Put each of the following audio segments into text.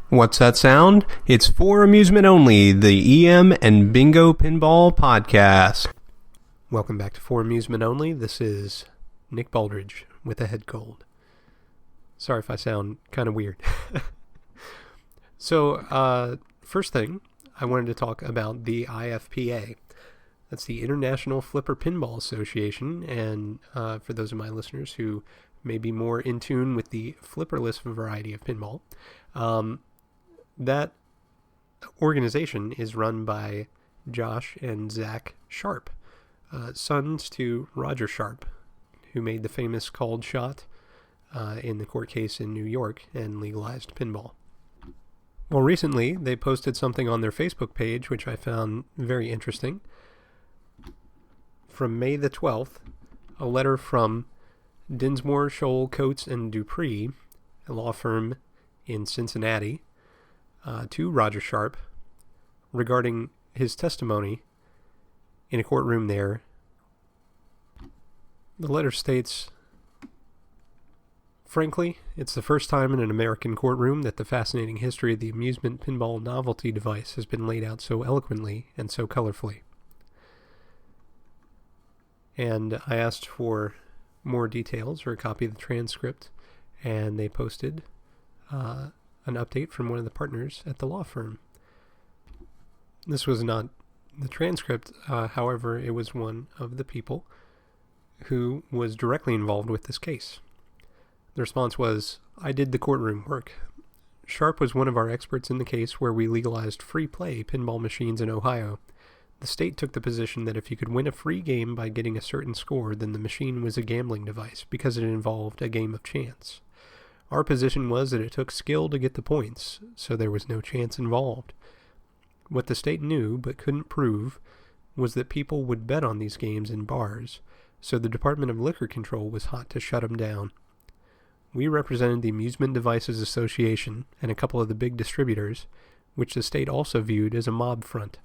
What's that sound? It's For Amusement Only, the EM and Bingo Pinball Podcast. Welcome back to For Amusement Only. This is Nick Baldridge with a head cold. Sorry if I sound kind of weird. So, first thing, I wanted to talk about the IFPA. That's the International Flipper Pinball Association, and for those of my listeners who may be more in tune with the flipperless variety of pinball, that organization is run by Josh and Zach Sharpe, sons to Roger Sharpe, who made the famous called shot in the court case in New York and legalized pinball. Well, recently they posted something on their Facebook page which I found very interesting. From May the 12th, a letter from Dinsmore, Scholl, Coates, and Dupree, a law firm in Cincinnati, to Roger Sharpe regarding his testimony in a courtroom there. The letter states, "Frankly, it's the first time in an American courtroom that the fascinating history of the amusement pinball novelty device has been laid out so eloquently and so colorfully." And I asked for more details or a copy of the transcript, and they posted an update from one of the partners at the law firm. This was not the transcript, however, it was one of the people who was directly involved with this case. The response was, "I did the courtroom work. Sharpe was one of our experts in the case where we legalized free play pinball machines in Ohio. The state took the position that if you could win a free game by getting a certain score, then the machine was a gambling device because it involved a game of chance. Our position was that it took skill to get the points, so there was no chance involved. What the state knew but couldn't prove was that people would bet on these games in bars, so the Department of Liquor Control was hot to shut them down. We represented the Amusement Devices Association and a couple of the big distributors, which the state also viewed as a mob front.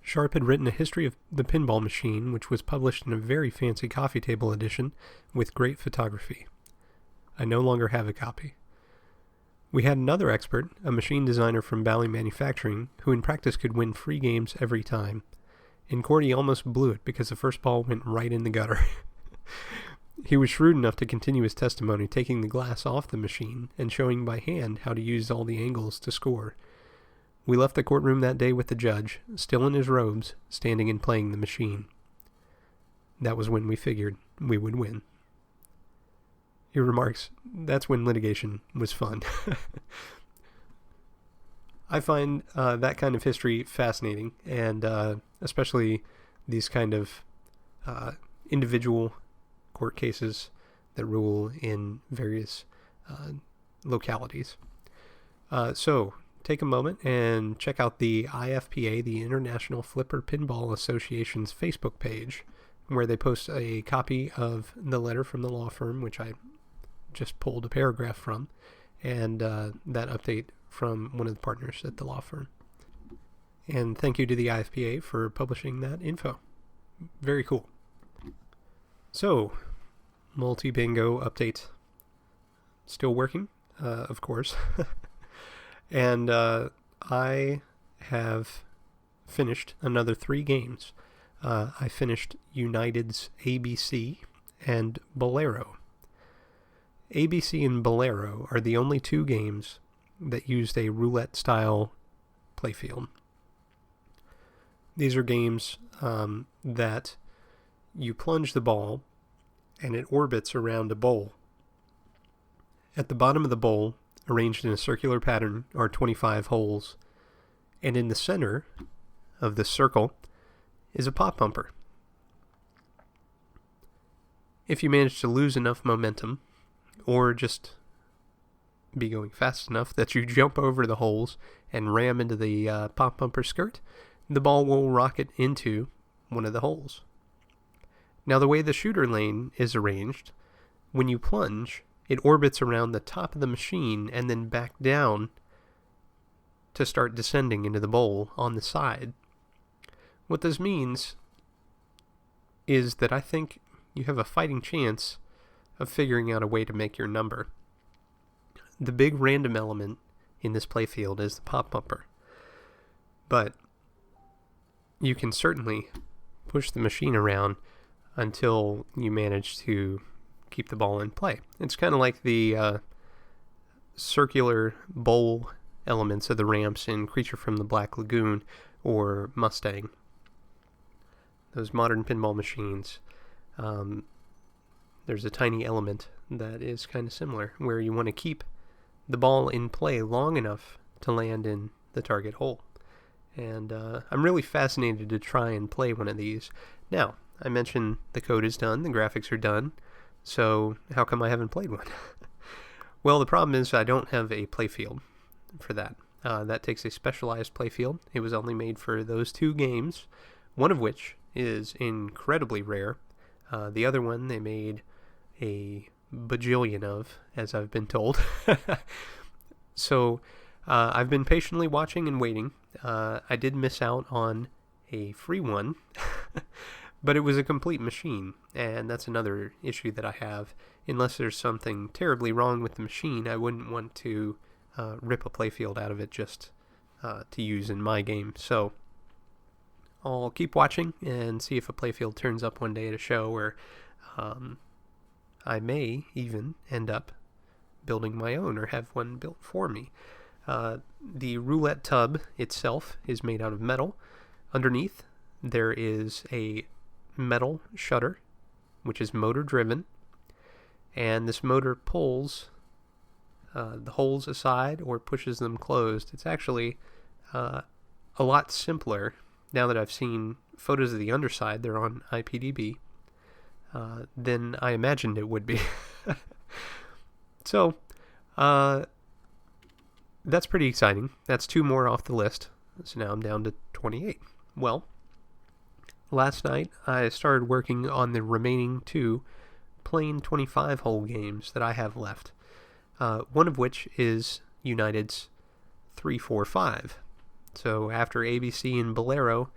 Sharpe had written a history of the pinball machine, which was published in a very fancy coffee table edition with great photography. I no longer have a copy. We had another expert, a machine designer from Bally Manufacturing, who in practice could win free games every time. In court he almost blew it because the first ball went right in the gutter. He was shrewd enough to continue his testimony, taking the glass off the machine and showing by hand how to use all the angles to score. We left the courtroom that day with the judge, still in his robes, standing and playing the machine. That was when we figured we would win." He remarks, "That's when litigation was fun." I find that kind of history fascinating, and especially these kind of individual court cases that rule in various localities. So take a moment and check out the IFPA, the International Flipper Pinball Association's Facebook page, where they post a copy of the letter from the law firm, which I just pulled a paragraph from, and that update from one of the partners at the law firm. And thank you to the IFPA for publishing that info. Very cool. So, multi-bingo update. Still working, of course. And I have finished another 3 games. I finished United's ABC and Bolero. ABC and Bolero are the only 2 games that used a roulette-style playfield. These are games that you plunge the ball and it orbits around a bowl. At the bottom of the bowl, arranged in a circular pattern, are 25 holes, and in the center of this circle is a pop bumper. If you manage to lose enough momentum, or just be going fast enough that you jump over the holes and ram into the pop bumper skirt, the ball will rocket into one of the holes. Now, the way the shooter lane is arranged, when you plunge, it orbits around the top of the machine and then back down to start descending into the bowl on the side. What this means is that I think you have a fighting chance of figuring out a way to make your number. The big random element in this playfield is the pop bumper. But you can certainly push the machine around until you manage to keep the ball in play. It's kind of like the circular bowl elements of the ramps in Creature from the Black Lagoon or Mustang. Those modern pinball machines, there's a tiny element that is kind of similar, where you want to keep the ball in play long enough to land in the target hole. And I'm really fascinated to try and play one of these. Now, I mentioned the code is done, the graphics are done, so how come I haven't played one? Well, the problem is I don't have a playfield for that. That takes a specialized playfield. It was only made for those 2 games, one of which is incredibly rare. The other one they made a bajillion of, as I've been told. So I've been patiently watching and waiting. I did miss out on a free one, but it was a complete machine, and that's another issue that I have. Unless there's something terribly wrong with the machine, I wouldn't want to rip a playfield out of it just to use in my game. So I'll keep watching and see if a playfield turns up one day at a show, where I may even end up building my own or have one built for me. The roulette tub itself is made out of metal. Underneath, there is a metal shutter, which is motor driven, and this motor pulls the holes aside or pushes them closed. It's actually a lot simpler now that I've seen photos of the underside. They're on IPDB. Than I imagined it would be. So, that's pretty exciting. That's 2 more off the list. So now I'm down to 28. Well, last night I started working on the remaining 2 plain 25-hole games that I have left. One of which is United's 3-4-5. So after ABC and Bolero,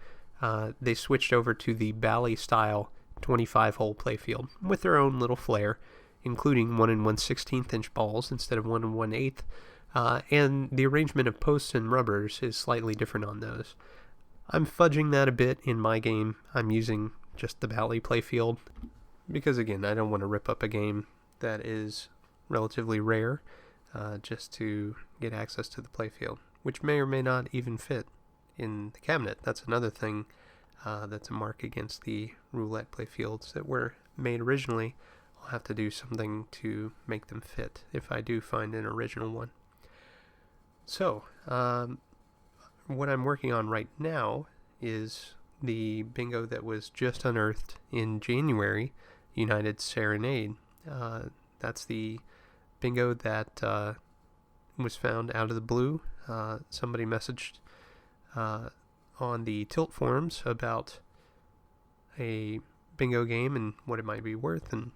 they switched over to the Bally-style 25-hole playfield with their own little flair, including 1 1/16 inch balls instead of 1 1/8. And the arrangement of posts and rubbers is slightly different on those. I'm fudging that a bit in my game. I'm using just the Bally playfield because, again, I don't want to rip up a game that is relatively rare just to get access to the playfield, which may or may not even fit in the cabinet. That's another thing that's a mark against the roulette playfields that were made originally. I'll have to do something to make them fit if I do find an original one. So, what I'm working on right now is the bingo that was just unearthed in January, United Serenade. That's the bingo that was found out of the blue. Somebody messaged on the Tilt forums about a bingo game and what it might be worth, and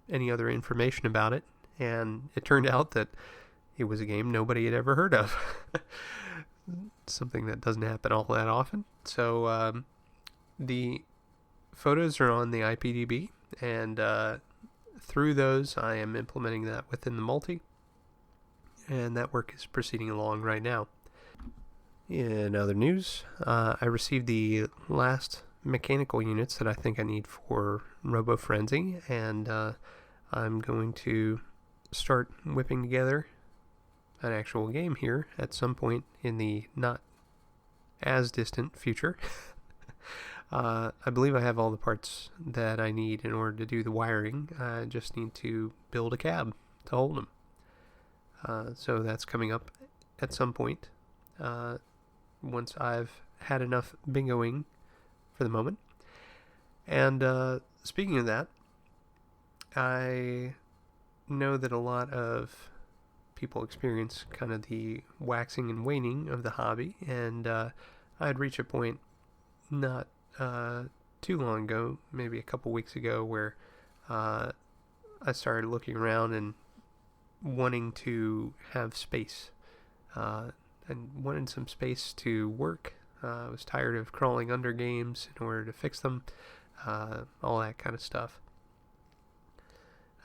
any other information about it. And it turned out that it was a game nobody had ever heard of. Something that doesn't happen all that often. So the photos are on the IPDB, and through those I am implementing that within the multi, and that work is proceeding along right now. In other news, I received the last mechanical units that I think I need for Robo Frenzy, and I'm going to start whipping together an actual game here at some point in the not as distant future. I believe I have all the parts that I need in order to do the wiring. I just need to build a cab to hold them. So that's coming up at some point once I've had enough bingoing for the moment. And speaking of that, I know that a lot of people experience kind of the waxing and waning of the hobby, and I'd reached a point not too long ago, maybe a couple weeks ago, where I started looking around and wanting to have space, and wanted some space to work. I was tired of crawling under games in order to fix them, all that kind of stuff.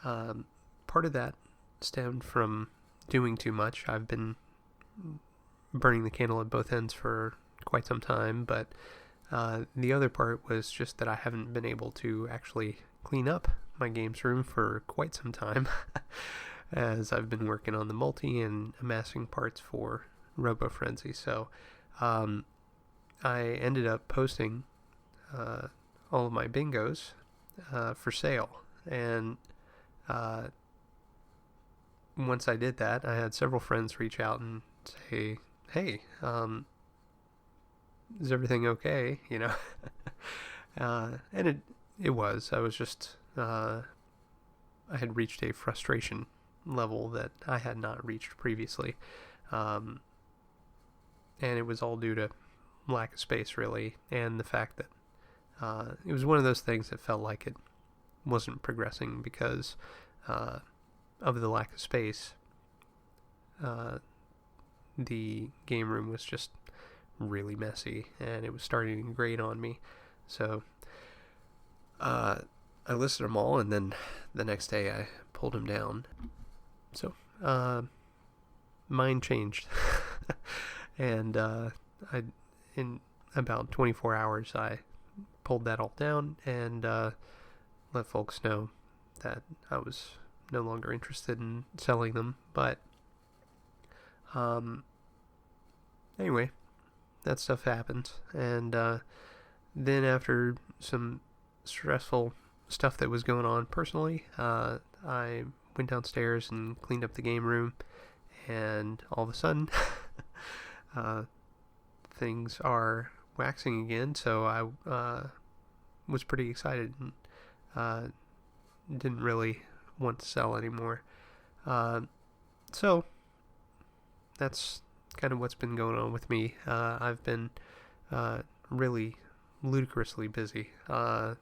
Part of that stemmed from doing too much. I've been burning the candle at both ends for quite some time, but the other part was just that I haven't been able to actually clean up my games room for quite some time as I've been working on the multi and amassing parts for Robo Frenzy. So I ended up posting all of my bingos for sale, and once I did that, I had several friends reach out and say, hey, is everything okay? And it was. I was just, I had reached a frustration level that I had not reached previously. And it was all due to lack of space, really, and the fact that it was one of those things that felt like it wasn't progressing because of the lack of space. The game room was just really messy, and it was starting to grate on me. So I listed them all, and then the next day I pulled them down. So mine changed. And in about 24 hours I pulled that all down and let folks know that I was no longer interested in selling them. But anyway, that stuff happened, and then after some stressful stuff that was going on personally, I went downstairs and cleaned up the game room, and all of a sudden things are waxing again. So I was pretty excited and didn't really want to sell anymore. So that's kind of what's been going on with me. I've been really ludicrously busy. I've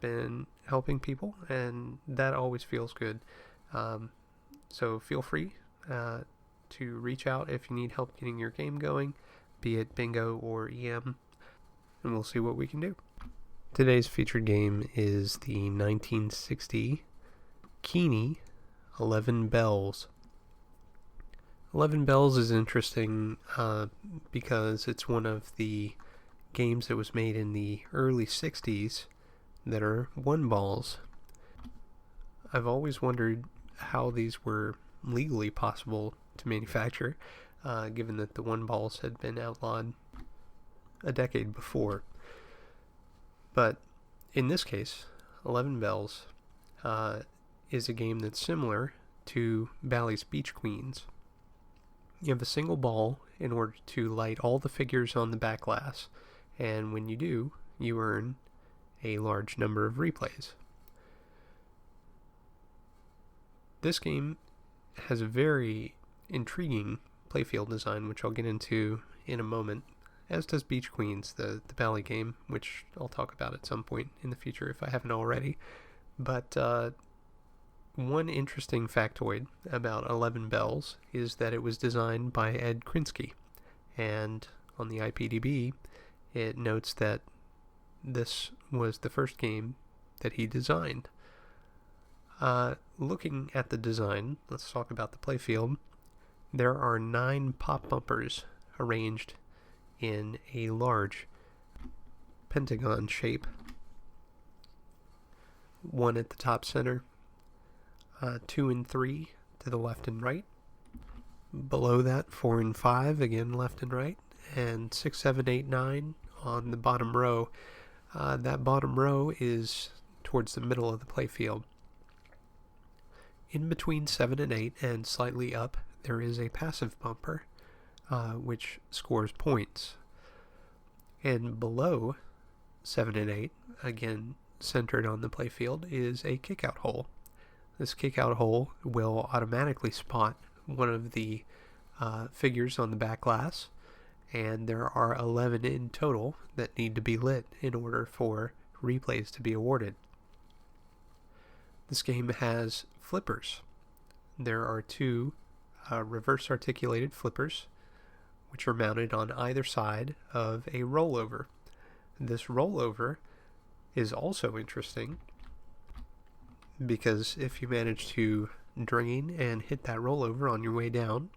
been helping people, and that always feels good. So feel free to reach out if you need help getting your game going, be it bingo or EM, and we'll see what we can do. Today's featured game is the 1960 Keeney 11 Bells. 11 Bells is interesting because it's one of the games that was made in the early 60s that are one balls. I've always wondered how these were legally possible to manufacture, given that the one balls had been outlawed a decade before. But in this case, 11 Bells is a game that's similar to Bally's Beach Queens. You have a single ball in order to light all the figures on the back glass, and when you do, you earn a large number of replays. This game has a very intriguing playfield design, which I'll get into in a moment, as does Beach Queens, the Bally game, which I'll talk about at some point in the future if I haven't already. But one interesting factoid about 11 Bells is that it was designed by Ed Krinsky, and on the IPDB it notes that this was the first game that he designed. Looking at the design, let's talk about the playfield. There are 9 pop bumpers arranged in a large pentagon shape. 1 at the top center, 2 and 3 to the left and right. Below that, 4 and 5, again left and right, and 6, 7, 8, 9 on the bottom row. That bottom row is towards the middle of the playfield. In between 7 and 8 and slightly up, there is a passive bumper, which scores points. And below 7 and 8, again centered on the playfield, is a kick-out hole. This kick-out hole will automatically spot one of the figures on the back glass, and there are 11 in total that need to be lit in order for replays to be awarded. This game has flippers. There are 2 reverse articulated flippers, which are mounted on either side of a rollover. This rollover is also interesting because if you manage to drain and hit that rollover on your way down,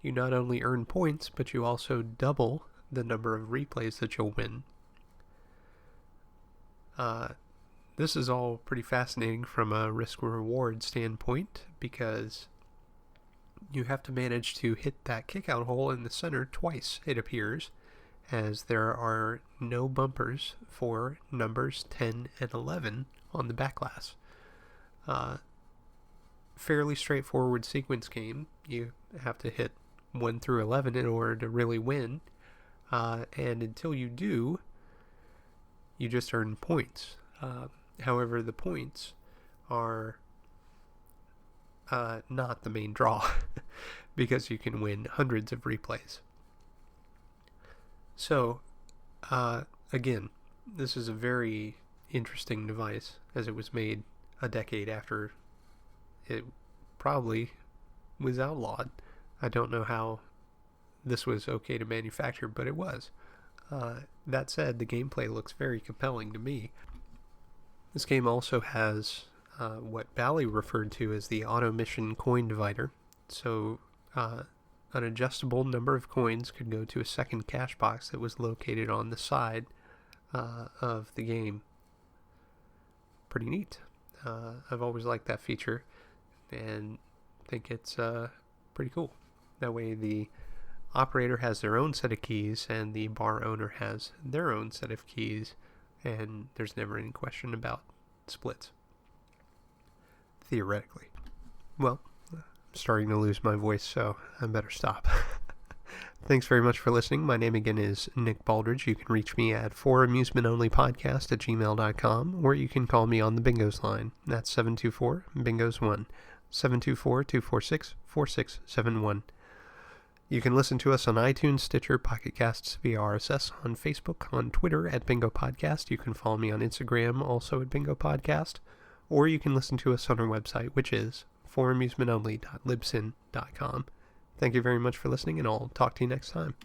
you not only earn points, but you also double the number of replays that you'll win. This is all pretty fascinating from a risk-reward standpoint, because you have to manage to hit that kick-out hole in the center twice, it appears, as there are no bumpers for numbers 10 and 11 on the back glass. Fairly straightforward sequence game. You have to hit 1 through 11 in order to really win, and until you do, you just earn points. However, the points are not the main draw, because you can win hundreds of replays. So, again, this is a very interesting device, as it was made a decade after it probably was outlawed. I don't know how this was okay to manufacture, but it was. That said, the gameplay looks very compelling to me. This game also has what Bally referred to as the auto mission coin divider. So an adjustable number of coins could go to a second cash box that was located on the side of the game. Pretty neat. I've always liked that feature and think it's pretty cool. That way the operator has their own set of keys and the bar owner has their own set of keys, and there's never any question about splits. Theoretically. Well, I'm starting to lose my voice, so I better stop. Thanks very much for listening. My name again is Nick Baldridge. You can reach me at foramusementonlypodcast@gmail.com, or you can call me on the Bingos line. That's 724-BINGOS1, 724-246-4671. You can listen to us on iTunes, Stitcher, Pocket Casts, via RSS, on Facebook, on Twitter at Bingo Podcast. You can follow me on Instagram, also at Bingo Podcast. Or you can listen to us on our website, which is foramusementonly.libsyn.com. Thank you very much for listening, and I'll talk to you next time.